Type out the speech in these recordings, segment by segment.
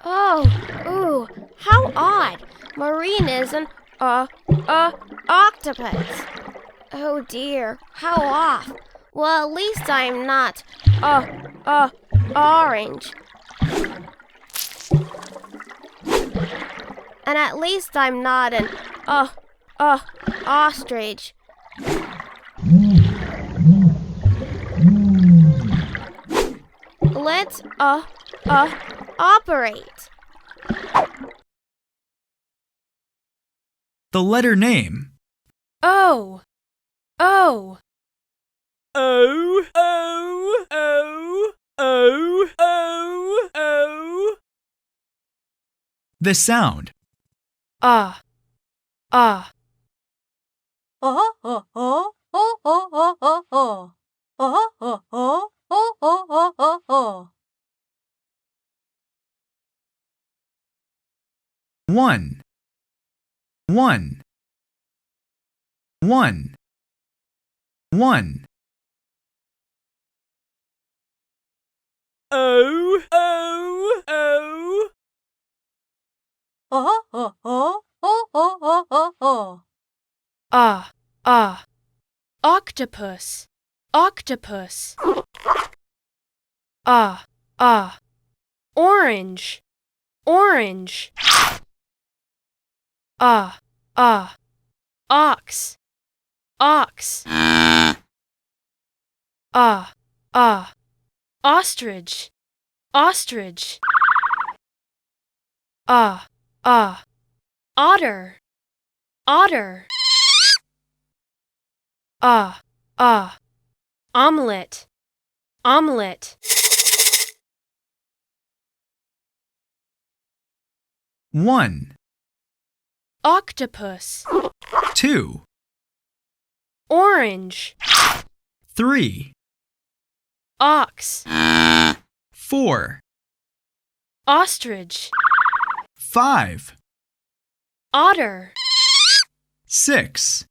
Oh, ooh, how odd. Marine is an, octopus. Oh dear, how off. Well, at least I'm not, orange. And at least I'm not an, ostrich. Let's, operate. The letter name. O. O. O, O, O, O, O, O. The sound. Ah. Ah. Oh, oh, oh, oh, oh, oh, oh, oh. Oh, oh, oh, oh, oh, oh, oh, oh. 1. 1. 1. 1. O, O, O. Oh, oh, oh, oh, oh, oh, oh, oh. Ah. Ah. Octopus. Octopus. Ah. Ah. Orange. Orange. Ah. Ah. Ox. Ox. Ah. Ah. Ostrich. Ostrich. Ah. Ah. Otter. Otter. Ah. Ah. Omelet. Omelet. 1. Octopus. 2. Orange. 3. Ox. 4. Ostrich. 5. Otter. 6.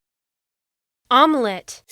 Omelet.